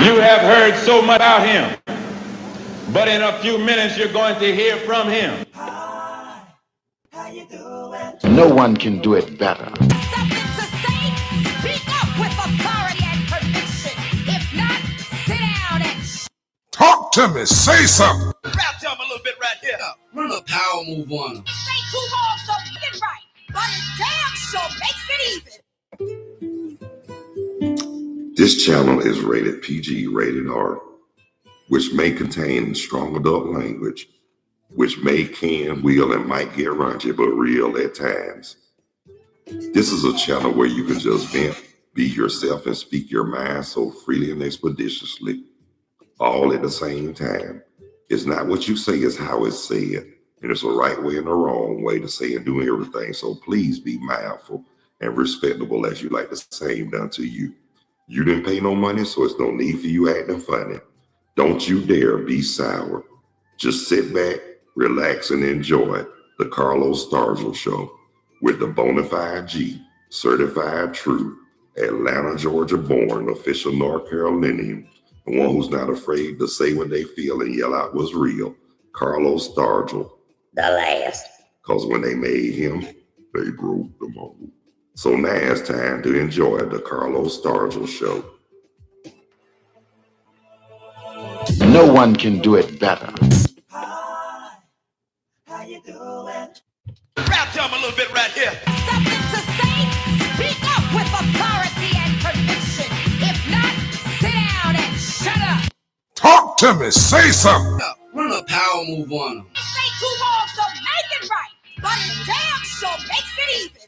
You have heard so much about him, but in a few minutes you're going to hear from him. Hi, how you doing? No one can do it better. Something to say? Speak up with authority and conviction. If not, sit down and Talk to me, say something. Rap to him a little bit right here. Run a power move on him. This ain't too long, so make it right. But it damn sure makes it even. This channel is rated PG, rated R, which may contain strong adult language, which may, can, will, and might get raunchy, but real at times. This is a channel where you can just vent, be yourself, and speak your mind so freely and expeditiously, all at the same time. It's not what you say, it's how it's said. And it's a right way and a wrong way to say and do everything. So please be mindful and respectable as you like the same done to you. You didn't pay no money, so it's no need for you acting funny. Don't you dare be sour. Just sit back, relax, and enjoy the Carlos Stargell Show with the Bonafide G, certified true, Atlanta, Georgia born, official North Carolinian, the one who's not afraid to say what they feel and yell out what's real, Carlos Stargell. The last. Because when they made him, they broke the mold. So now it's time to enjoy the Carlos Stargell Show. No one can do it better. Hi, how you doing? Rap to him a little bit right here. Something to say? Speak up with authority and conviction. If not, sit down and shut up. Talk to me, say something. Run a power move on him. This ain't too long, so make it right. But it damn sure makes it even.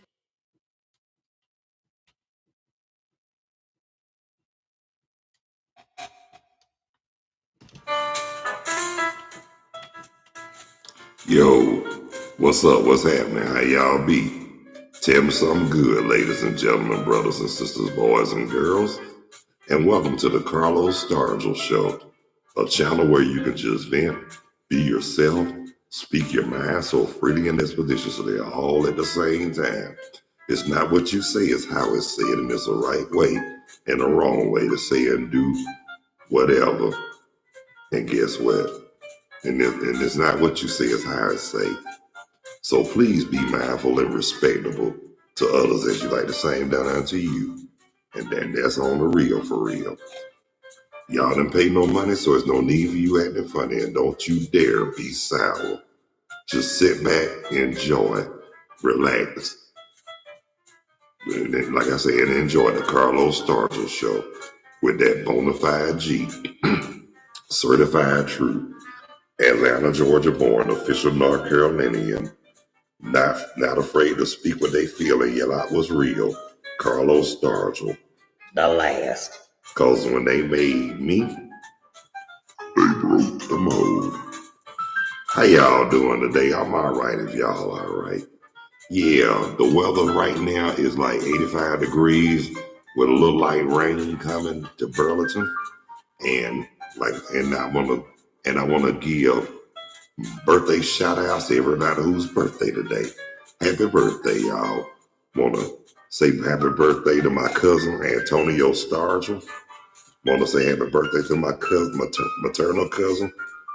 Yo, what's up? What's happening? How y'all be? Tell me something good, ladies and gentlemen, brothers and sisters, boys and girls. And welcome to the Carlos Stargell Show, a channel where you can just vent, be yourself, speak your mind so freely and expeditiously, all at the same time. It's not what you say, it's how it's said, and it's a right way and a wrong way to say and do whatever. And guess what? And it's not what you say, it's how it's say. So please be mindful and respectable to others as you like the same done unto you. And then that's on the real for real. Y'all didn't pay no money, so there's no need for you acting funny. And don't you dare be sour. Just sit back, enjoy, relax. And then, like I said, enjoy the Carlos Stargell Show with that Bonafide G, certified true, Atlanta, Georgia born, official North Carolinian, not afraid to speak what they feel and yell out what's real, Carlos Stargell. The last. Because when they made me, they broke the mold. How y'all doing today? I'm all right if y'all all right. Yeah, the weather right now is like 85 degrees with a little light rain coming to Burlington. And I wanna give birthday shout outs to everybody whose birthday today. Happy birthday, y'all. Wanna say happy birthday to my cousin Antonio Stargell. Wanna say happy birthday to my cousin, maternal cousin,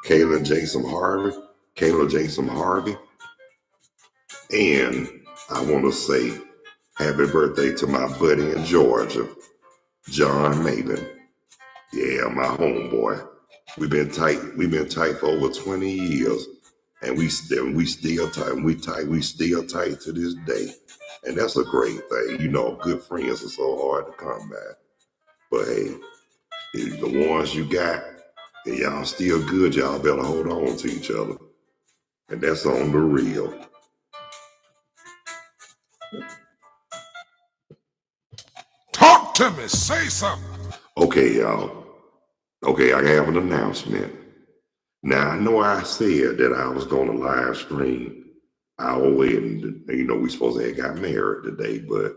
Kayla Jason Harvey. And I wanna say happy birthday to my buddy in Georgia, John Maben. Yeah, my homeboy. We've been tight for over 20 years. And we still tight. We still tight to this day. And that's a great thing. You know, good friends are so hard to come by. But hey, if the ones you got, and y'all still good, y'all better hold on to each other. And that's on the real. Talk to me, say something. Okay, y'all. Okay, I have an announcement. Now, I know I said that I was going to live stream our wedding. You know, we supposed to have got married today, but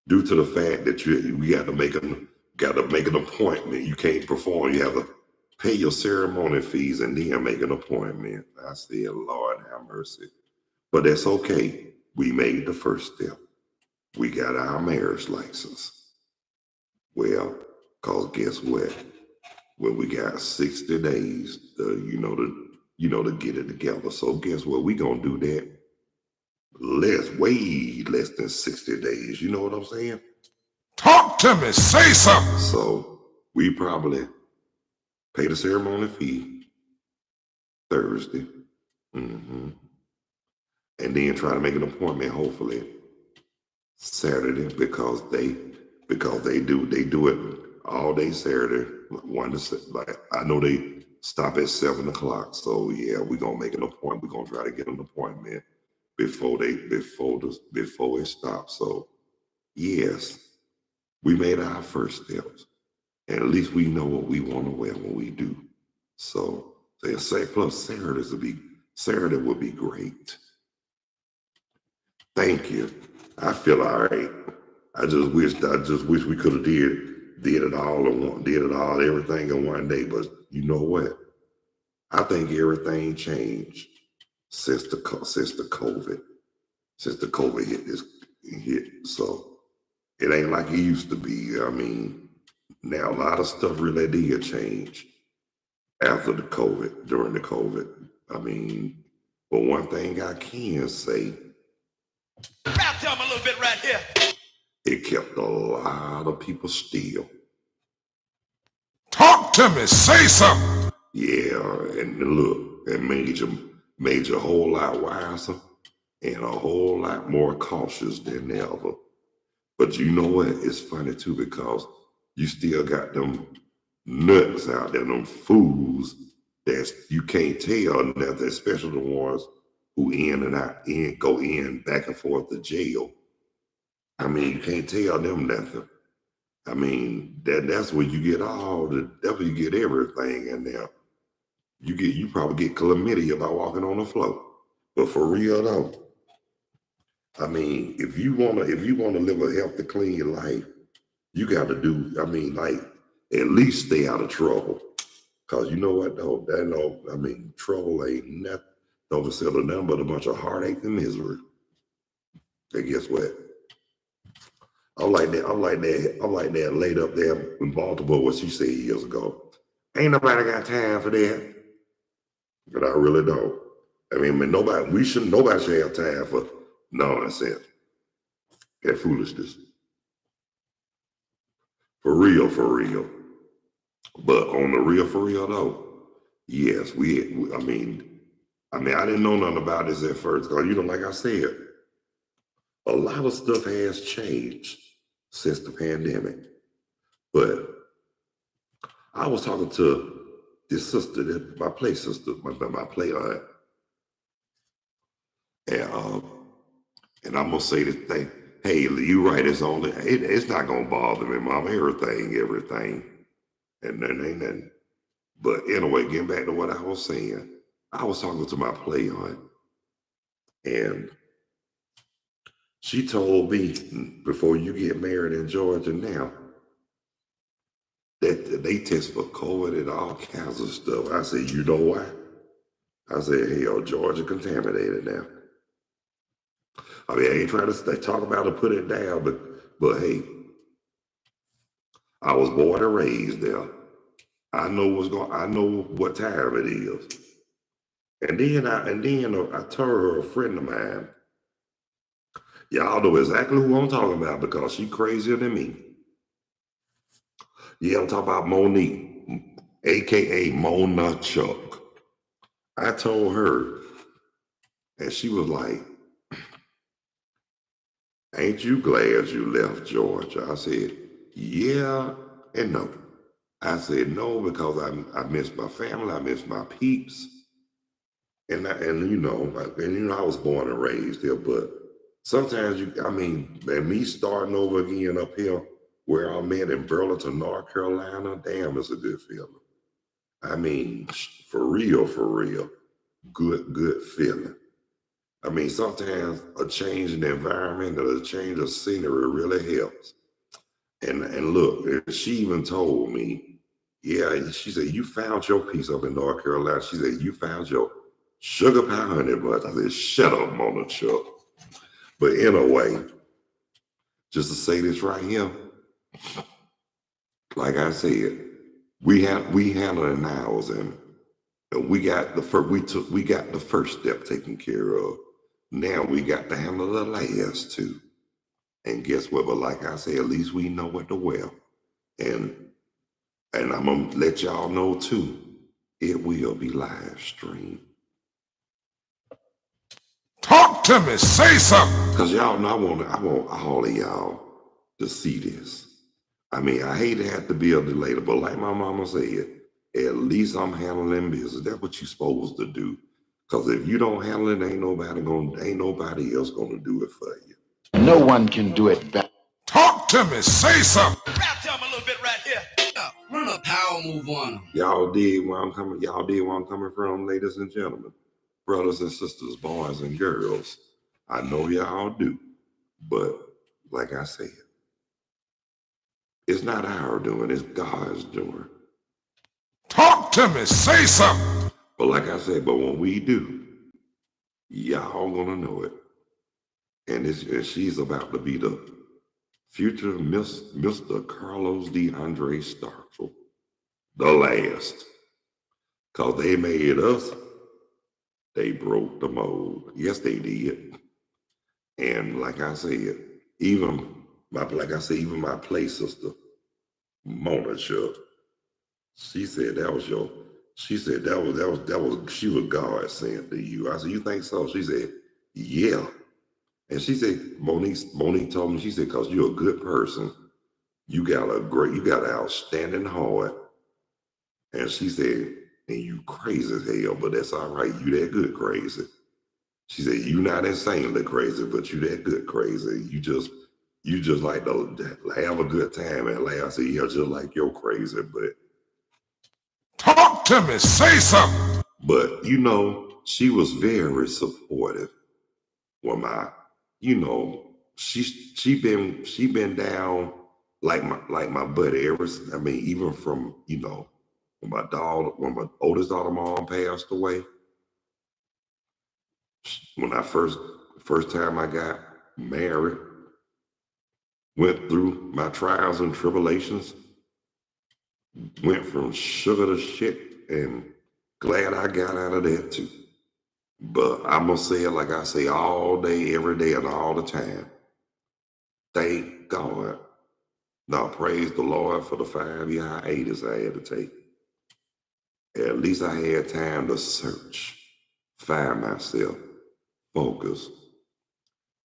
due to the fact that we got to make an appointment, you can't perform. You have to pay your ceremony fees and then make an appointment. I said, Lord have mercy. But that's okay. We made the first step. We got our marriage license. Well, Cause guess what? When we got 60 days, to get it together. So guess what? We gonna do that way less than 60 days. You know what I'm saying? Talk to me. Say something. So we probably pay the ceremony fee Thursday. And then try to make an appointment, hopefully Saturday, because they do it all day Saturday. I know they stop at 7:00. So yeah, we're gonna make an appointment. We're gonna try to get an appointment before it stops. So yes, we made our first steps. And at least we know what we want to wear when we do. So they say plus Saturday would be great. Thank you. I feel all right. I just wish we could have did it all everything in one day. But you know what? I think everything changed since the COVID hit. So it ain't like it used to be. I mean, now a lot of stuff really did change during the COVID. I mean, but one thing I can say, Rap to him a little bit right here. it kept a lot of people still. Talk to me. Say something. Yeah, and look, it made you a whole lot wiser and a whole lot more cautious than ever. But you know what? It's funny too, because you still got them nuts out there, them fools that you can't tell nothing, especially the ones who go in back and forth to jail. I mean, you can't tell them nothing. I mean, that's where you get that's where you get everything in there. You probably get chlamydia by walking on the floor. But for real though, I mean, if you wanna live a healthy, clean life, you got to do. I mean, like at least stay out of trouble. Cause you know what though, trouble ain't nothing. Don't settle nothing but a bunch of heartache and misery. And guess what? I'm like that lady up there in Baltimore, what she said years ago. Ain't nobody got time for that. But I really don't. I mean, nobody should have time for nonsense and foolishness. For real. But on the real, for real though, yes, I mean, I didn't know nothing about this at first, because like I said, a lot of stuff has changed since the pandemic. But I was talking to this sister, my play sister, my play aunt, and I'm gonna say this thing. Hey, you right? It's not gonna bother me, Mom. Everything, and then ain't nothing. But anyway, getting back to what I was saying, I was talking to my play aunt, and she told me, before you get married in Georgia now, that they test for COVID and all kinds of stuff. I said, you know why? I said, hell, Georgia contaminated now. I mean, I ain't trying to talk about it, put it down, but hey, I was born and raised there. I know what time it is. And then I told her, a friend of mine, y'all know exactly who I'm talking about because she crazier than me. Yeah, I'm talking about Monique, aka Mona Chuck. I told her, and she was like, ain't you glad you left Georgia? I said, yeah and no. I said no because I miss my family, I miss my peeps, and I was born and raised here. But sometimes and me starting over again up here where I'm at in Burlington, North Carolina, damn, it's a good feeling. I mean, for real, good feeling. I mean, sometimes a change in the environment or a change of scenery really helps. And look, she even told me, yeah, she said, you found your piece up in North Carolina. She said, you found your sugar pie honey buns. I said, shut up, Mona Chuck. But anyway, just to say this right here, like I said, we handling ours, and we got the first step taken care of. Now we got to handle the last two. And guess what? But like I said, at least we know what to wear. And I'm gonna let y'all know too, it will be live streamed. Talk to me. Say something. Cause y'all know I want all of y'all to see this. I mean, I hate to have to be a delator, but like my mama said, at least I'm handling business. That's what you're supposed to do. Cause if you don't handle it, ain't nobody else gonna do it for you. No one can do it better. Talk to me. Say something. Rap to him a little bit right here. Run a power move on them. Y'all did where I'm coming from, ladies and gentlemen, brothers and sisters, boys and girls. I know y'all do, but like I said, it's not our doing, it's God's doing. Talk to me. Say something. But like I said, but when we do, y'all gonna know it. And she's about to be the future Mr. Carlos DeAndre Stargell, the last. Cause they made us, they broke the mold. Yes, they did. And like I said, even my play sister, Mona Chuck, she said that was she was God sent to you. I said, you think so? She said, yeah. And she said, Monique told me, she said, cause you're a good person. You got an outstanding heart. And she said, and you crazy as hell, but that's all right. You that good crazy. She said, you not insanely crazy, but you that good crazy. You just like to have a good time and laugh. I said, yeah, just like you're crazy, but Talk to me. Say something. But you know, she was very supportive. Well, she been down like my buddy even from, when my oldest daughter mom passed away. When I first time I got married, went through my trials and tribulations, went from sugar to shit, and glad I got out of that too. But I'm gonna say it like I say all day, every day, and all the time. Thank God. Now praise the Lord for the 5-year hiatus I had to take. At least I had time to search, find myself, focus,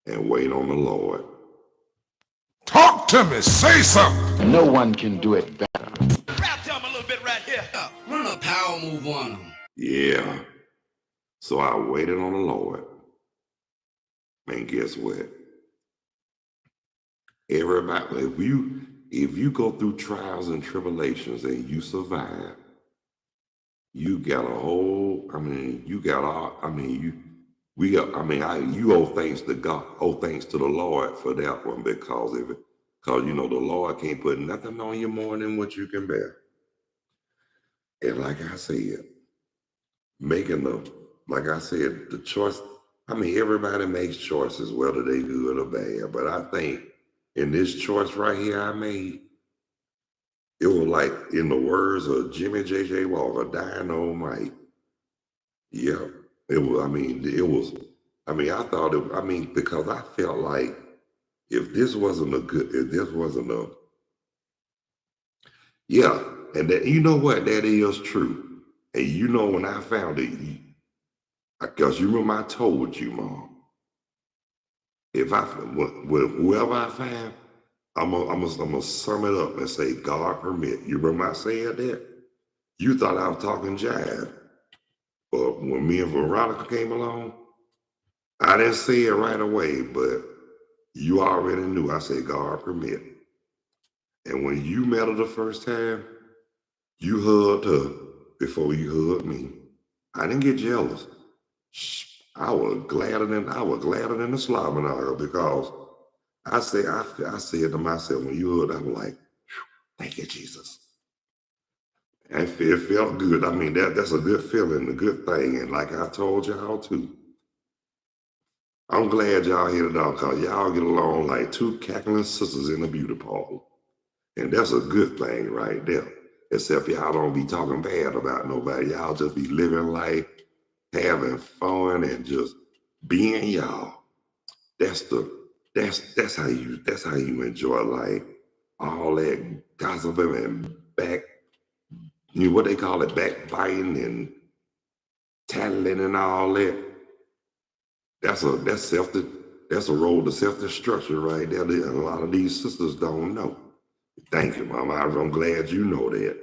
and wait on the Lord. Talk to me. Say something. No one can do it better. Rap to him a little bit right here. Run a power move on them. Yeah. So I waited on the Lord. And guess what? Everybody, if you go through trials and tribulations and you survive, you got a whole, you owe thanks to God, owe thanks to the Lord for that one, because the Lord can't put nothing on you more than what you can bear. And like I said, the choice, everybody makes choices, whether they good or bad, but I think in this choice right here I made, it was like, in the words of Jimmy J.J. Walker, dynamite. Yeah, because I felt like if this wasn't and that, you know what, that is true. And when I found it, because you remember I told you, Mom, whoever I find, I'm gonna sum it up and say, God permit. You remember I said that? You thought I was talking jive. But when me and Veronica came along, I didn't say it right away, but you already knew. I said, God permit. And when you met her the first time, you hugged her before you hugged me. I didn't get jealous. I was gladder than the slobbing on her, because I said to myself, when you hugged, I was like, thank you, Jesus. And it felt good. That's a good feeling, a good thing. And like I told y'all too, I'm glad y'all here today, because y'all get along like two cackling sisters in a beauty parlor. And that's a good thing right there. Except y'all don't be talking bad about nobody. Y'all just be living life, having fun, and just being y'all. That's how you enjoy life. All that gossiping and what they call it, backbiting and tattling and all that. That's a road to self-destruction right there that a lot of these sisters don't know. Thank you, Mama. I'm glad you know that.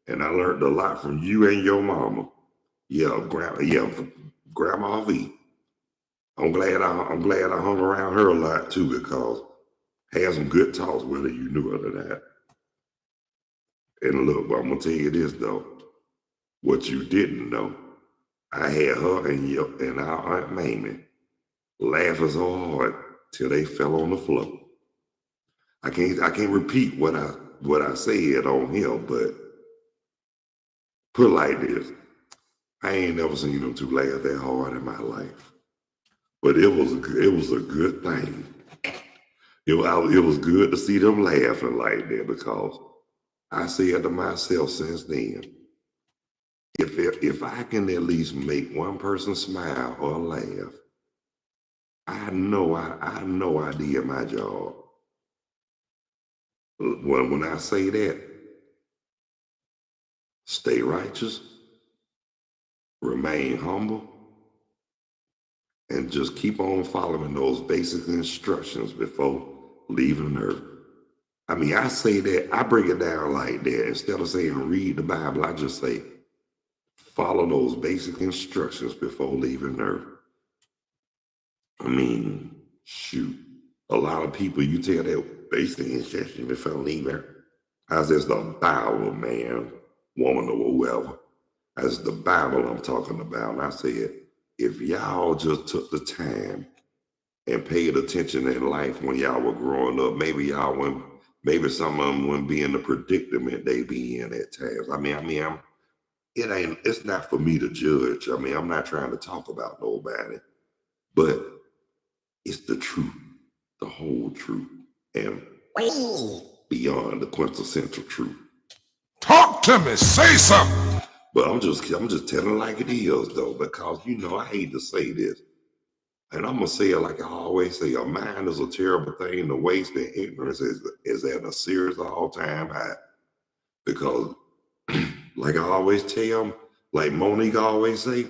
And I learned a lot from you and your mama. Yeah, Grandma V. I'm glad I hung around her a lot too, because I had some good talks with her. You knew her that. And look, I'm gonna tell you this though. What you didn't know, I had her and our Aunt Mamie laughing so hard till they fell on the floor. I can't repeat what I said on here, but put it like this. I ain't never seen them two laugh that hard in my life. But it was a good thing. It was good to see them laughing like that, because I said to myself since then, if I can at least make one person smile or laugh, I know I did my job. When I say that, stay righteous, remain humble, and just keep on following those basic instructions before leaving Earth. I mean, I say that, I break it down like that. Instead of saying read the Bible, I just say follow those basic instructions before leaving Earth. I mean, shoot. A lot of people, you tell that basic instructions before leaving. That's just the Bible, man, woman, or whoever. That's the Bible I'm talking about. And I said, if y'all just took the time and paid attention in life when y'all were growing up, maybe some of them wouldn't be in the predicament they be in at times. It's not for me to judge. I mean, I'm not trying to talk about nobody, but it's the truth, the whole truth, and beyond the quintessential truth. Talk to me, say something. But I'm just telling like it is though, because I hate to say this. And I'm gonna say it like I always say, a mind is a terrible thing. The waste and ignorance is at a serious all-time high. Because like I always tell them, like Monique always say,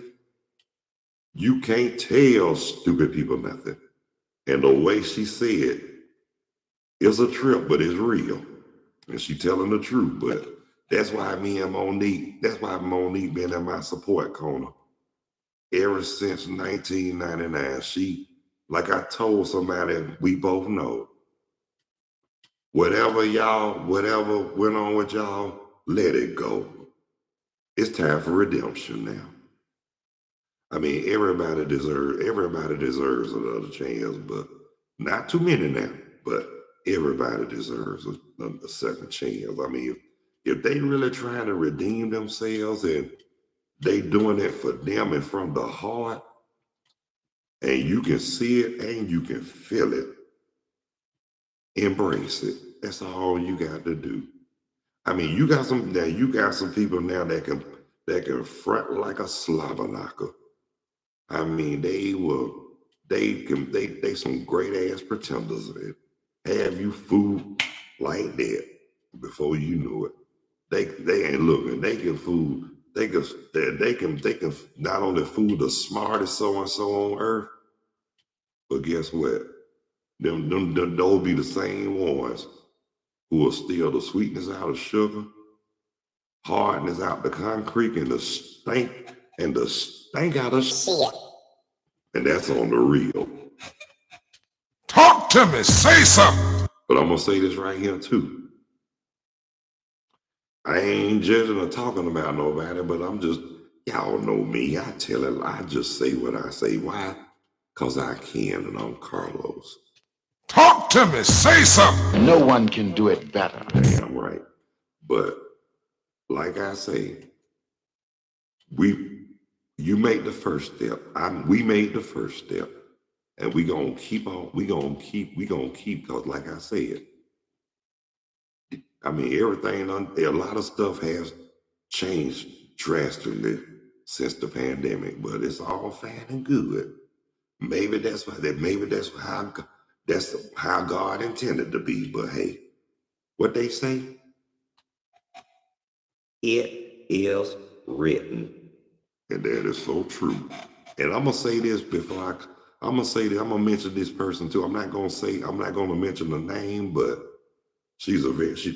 you can't tell stupid people nothing. And the way she said it's a trip, but it's real. And she telling the truth. But that's why Monique been in my support corner ever since 1999. She, like I told somebody we both know, whatever went on with y'all, let it go. It's time for redemption now. I mean, everybody deserves another chance, but not too many now, but everybody deserves a second chance. I mean, if they really trying to redeem themselves and they doing it for them and from the heart, and you can see it and you can feel it, embrace it. That's all you got to do. I mean, you got some people now that can front like a slobber knocker. I mean, they some great ass pretenders. Have you fooled like that before you knew it. They ain't looking. They can fool. They can not only fool the smartest so and so on earth, but guess what? Those be the same ones who will steal the sweetness out of sugar, hardness out the concrete, and the stank out of shit. And that's on the real. Talk to me, say something. But I'm gonna say this right here too. I ain't judging or talking about nobody, but y'all know me. I just say what I say. Why? Because I can, and I'm Carlos. Talk to me, say something. No one can do it better. Damn right. But like I say, you made the first step. We made the first step. And we gonna keep on, because like I said, I mean, everything, a lot of stuff has changed drastically since the pandemic, but it's all fine and good. Maybe that's how God intended to be. But hey, what they say, It is written. and that is so true. And I'm gonna say this I'm gonna mention this person too. I'm not gonna mention the name, but she's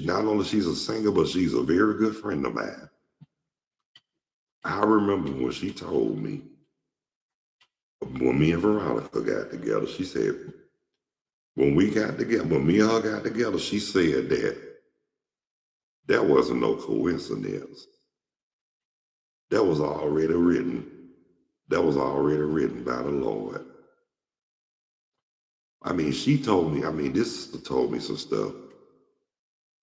not only she's a singer, but she's a very good friend of mine. I remember when she told me, when me and Veronica got together, she said, when me and her got together, she said that wasn't no coincidence. That was already written. That was already written by the Lord. I mean, she told me, this sister told me some stuff.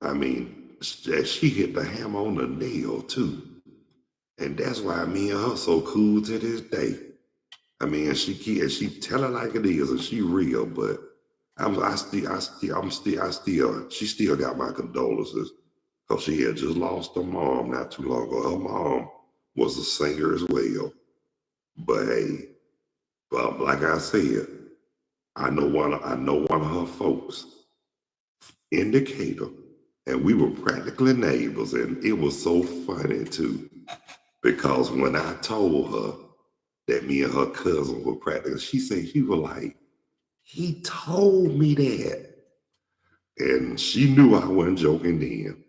I mean, she hit the hammer on the nail too. And that's why me and her so cool to this day. I mean, she tell it like it is, and she real, but she still got my condolences, because she had just lost her mom not too long ago. Her mom was a singer as well. But hey, like I said, I know one of her folks, Indicator, and we were practically neighbors, and it was so funny too, because when I told her that me and her cousin were practically, she said, she was like, he told me that. And she knew I wasn't joking then.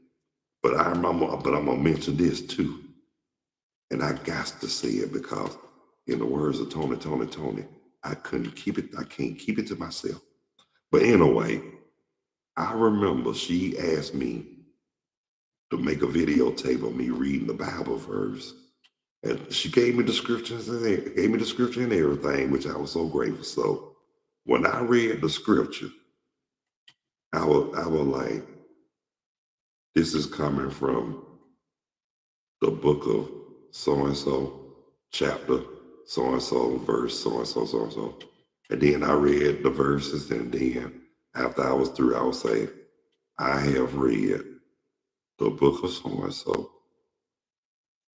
But I'm gonna mention this too. And I got to say it because, in the words of Tony, I can't keep it to myself. But anyway, I remember she asked me to make a videotape of me reading the Bible verse. And she gave me the scripture and everything, which I was so grateful. So when I read the scripture, I was like, this is coming from the book of so-and-so, chapter so-and-so, verse so-and-so, so-and-so. And then I read the verses, and then after I was through, I would say, I have read the book of so-and-so,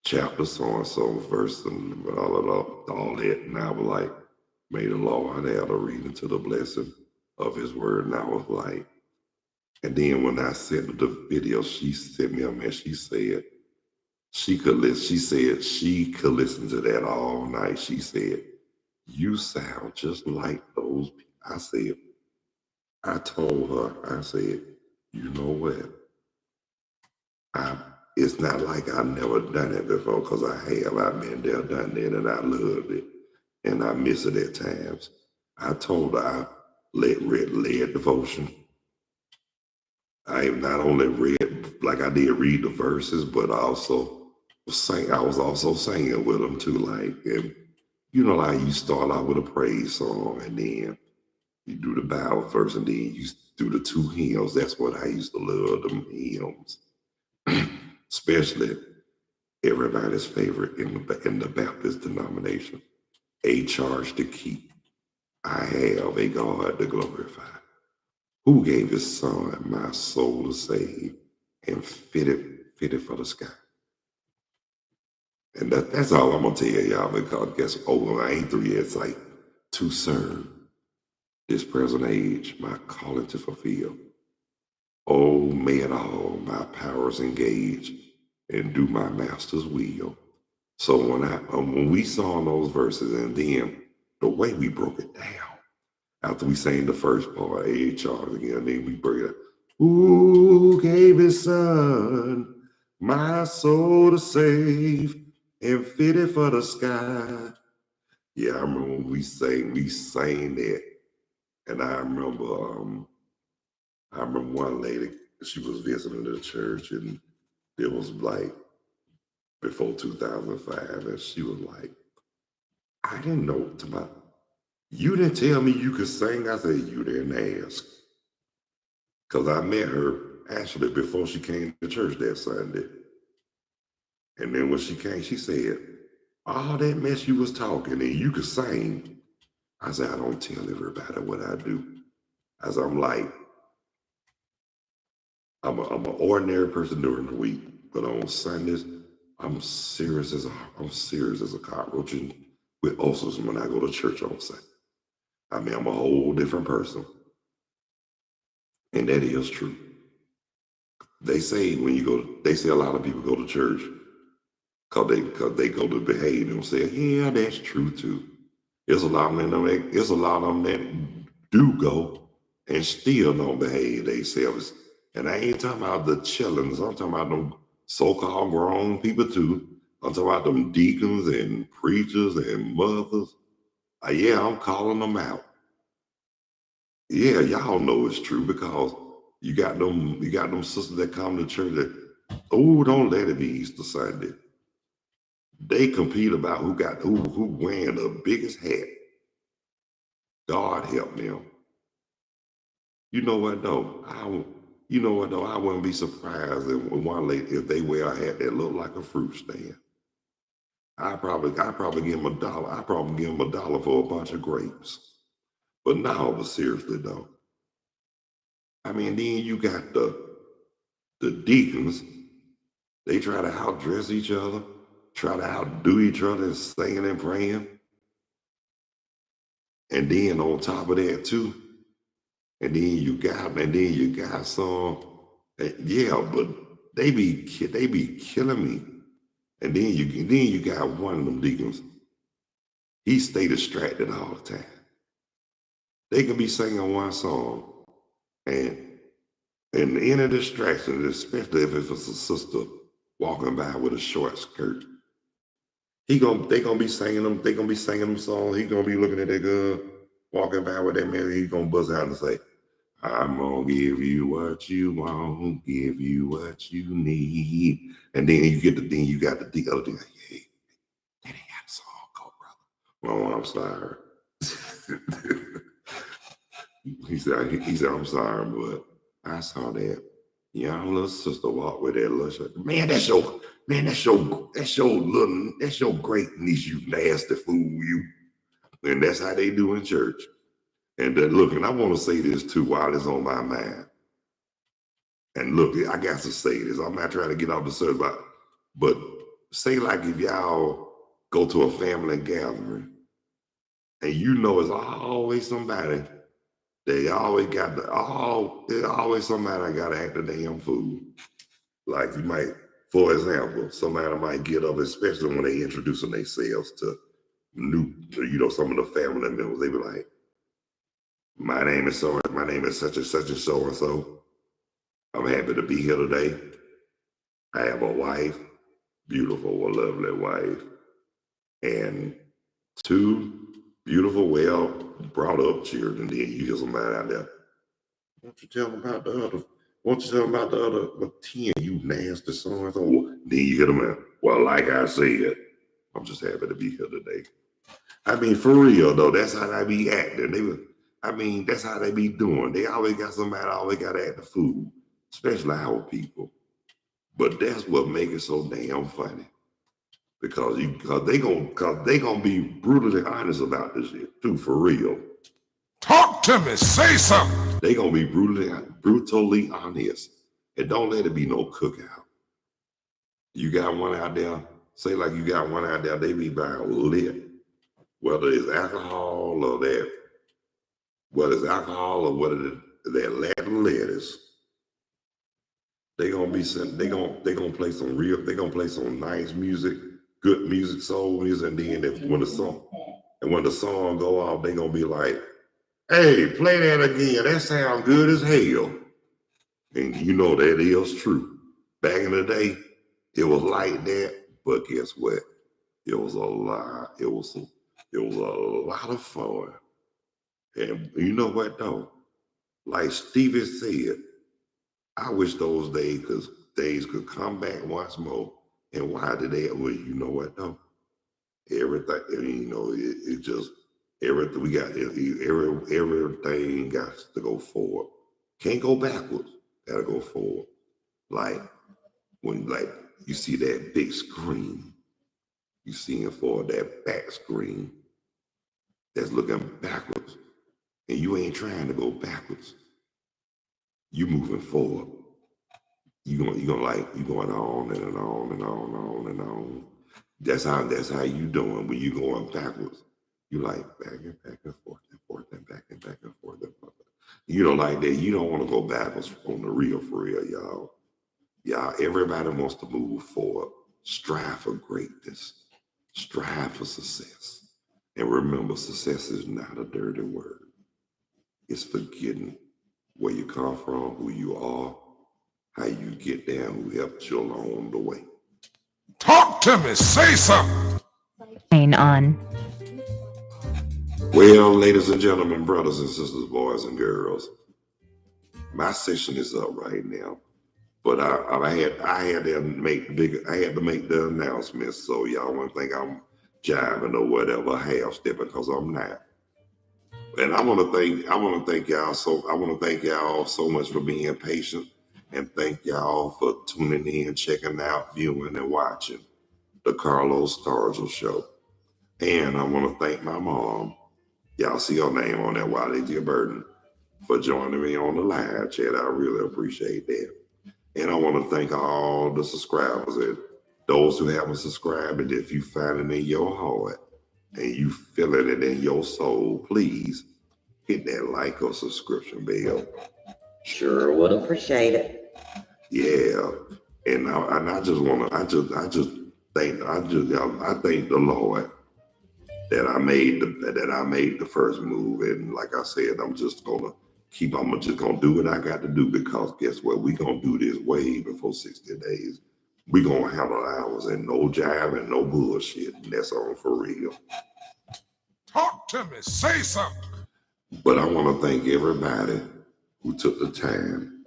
chapter so-and-so, verse, and all that. And I was like, may the Lord add a reading to the blessing of his word. And I was like, and then when I sent the video, she sent me a message. She said she could listen to that all night. She said, you sound just like those people. I told her, I said, you know what? It's not like I've never done it before, because I have. I've been there, done that, and I loved it. And I miss it at times. I told her I led devotion. I not only read, like I did read the verses, but I also I was also singing with them too. Like, and you know, like you start out with a praise song, and then you do the Bible verse, and then you do the two hymns. That's what I used to love, them hymns. Especially everybody's favorite in the Baptist denomination, a charge to keep. I have a God to glorify, who gave his son my soul to save, and fitted for the sky. And that's all I'm gonna tell y'all, because guess I ain't through yet. It's like, to serve this present age, my calling to fulfill. Oh, may it all my powers engage, and do my master's will. So when we saw those verses, and then the way we broke it down, after we sang the first part, A.H.R. again, then we break it down. Who gave his son my soul to save, and fitted for the sky? Yeah, I remember when we sang that. And I remember one lady, she was visiting the church, and it was like before 2005, and she was like, I didn't know you didn't tell me you could sing. I said, you didn't ask. Because I met her actually before she came to church that Sunday. And then when she came, she said, all that mess you was talking, and you could sing. I said, I don't tell everybody what I do. As I'm like, I'm an ordinary person during the week, but on Sundays, I'm serious as a cockroach and with ulcers when I go to church on Sunday. I mean, I'm a whole different person, and that is true. They say they say a lot of people go to church because they go to behave and say, yeah, that's true too. There's a lot of them that do go and still don't behave themselves. And I ain't talking about the chillins. I'm talking about them so-called grown people too. I'm talking about them deacons and preachers and mothers. Yeah, I'm calling them out. Yeah, y'all know it's true because you got them sisters that come to church that, oh, don't let it be Easter Sunday. They compete about who wearing the biggest hat. God help them. You know what though? I wouldn't be surprised if one lady if they wear a hat that look like a fruit stand. I probably give them $1. I probably give them $1 for a bunch of grapes. But seriously though. I mean, then you got the deacons. They try to outdress each other, try to outdo each other, and singing and praying. And then on top of that too, and then you got some, yeah, but they be killing me. And then you got one of them deacons. He stay distracted all the time. They can be singing one song, and any distraction, especially if it's a sister walking by with a short skirt, they gonna be singing them songs. He gonna be looking at that girl walking by with that man. He gonna buzz out and say, I'm gonna give you what you want, give you what you need. And then you got the other thing. Hey, that ain't got a song called brother. Oh, I'm sorry. he said, I'm sorry, but I saw that young little sister walk with that little shirt. Man, that's your great niece, you nasty fool, you. And that's how they do in church. And then look, and I want to say this too while it's on my mind. And look, I got to say this. I'm not trying to get off the subject, but say like if y'all go to a family gathering, and you know it's always somebody. There's always somebody that got to act a damn fool. Like you might, for example, somebody might get up, especially when they introducing themselves to some of the family members. They be like, my name is such and such and so and so. I'm happy to be here today. I have a wife, beautiful, lovely wife, and 2 beautiful, well brought up children. Then you hear somebody out there. Won't you tell them about the other 10, you nasty son? Then you get them out. Well, like I said, I'm just happy to be here today. I mean, for real though, that's how they be acting. That's how they be doing. They always got somebody always got to act the fool, especially our people. But that's what makes it so damn funny. Because they gonna be brutally honest about this shit too, for real. Talk to me, say something. They gonna be brutally honest. And don't let it be no cookout. You got one out there, say like you got one out there, they be buying lit. Whether it's alcohol or that Latin lettuce. They gonna play some nice music, good music, soul music, and then when the song go off, they gonna be like, hey, play that again. That sounds good as hell. And you know that is true. Back in the day, it was like that, but guess what? It was a lot of fun. And you know what though? Like Stevie said, I wish those days could come back once more. And why did they? Well, you know what though? Everything, everything got to go forward. Can't go backwards. Gotta go forward. Like when you see that big screen, you seeing for that back screen that's looking backwards, and you ain't trying to go backwards. You moving forward. you going on and on and on and on. That's how you doing when you going backwards. You like back and forth and forth and back and forth and forth. You know, like that. You don't want to go backwards on the real for real, y'all. Y'all, everybody wants to move forward. Strive for greatness. Strive for success. And remember, success is not a dirty word. It's forgetting where you come from, who you are, how you get there, who helped you along the way. Talk to me. Say something. On. Well, ladies and gentlemen, brothers and sisters, boys and girls, my session is up right now. But I had to make the announcement, so y'all won't think I'm jiving or whatever, half stepping, because I'm not. And I want to thank y'all so much for being patient, and thank y'all for tuning in, checking out, viewing, and watching the Carlos Stargell Show. And I want to thank my mom. Y'all see her name on that while they get burden for joining me on the live chat. I really appreciate that. And I want to thank all the subscribers and those who haven't subscribed. And if you find it in your heart and you feeling it in your soul, please hit that like or subscription bell. Sure would appreciate it. Yeah. And I just want to, I thank the Lord that I made the first move. And like I said, I'm just gonna do what I got to do, because guess what? We're gonna do this way before 60 days. We're gonna handle ours, and no jive and no bullshit. And that's on for real. Talk to me. Say something. But I want to thank everybody who took the time.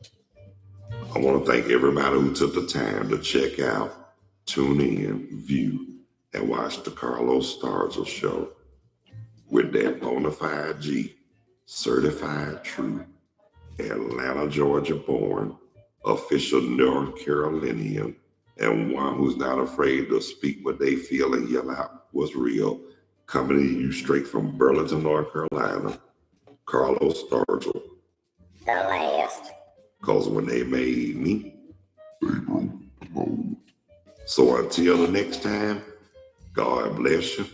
I want to thank everybody who took the time to check out, tune in, view, and watch the Carlos Stargell Show with that bona fide G, certified true, Atlanta, Georgia born, official North Carolinian, and one who's not afraid to speak what they feel and yell out what's real, coming to you straight from Burlington, North Carolina, Carlos Stargell. The last. Because when they made me, they broke the mold. So until the next time, God bless you.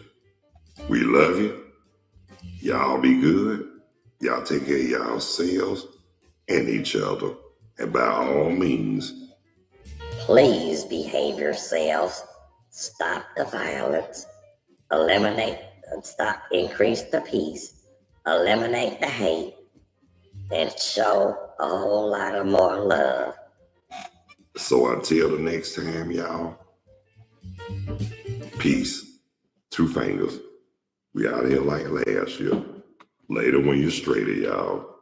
We love you. Y'all be good. Y'all take care of yourselves and each other. And by all means, Please behave yourselves. Stop the violence. Increase the peace. Eliminate the hate. And show a whole lot of more love. so until the next time, y'all, peace. 2 fingers. We out here like last year. Later when you're straighter, y'all.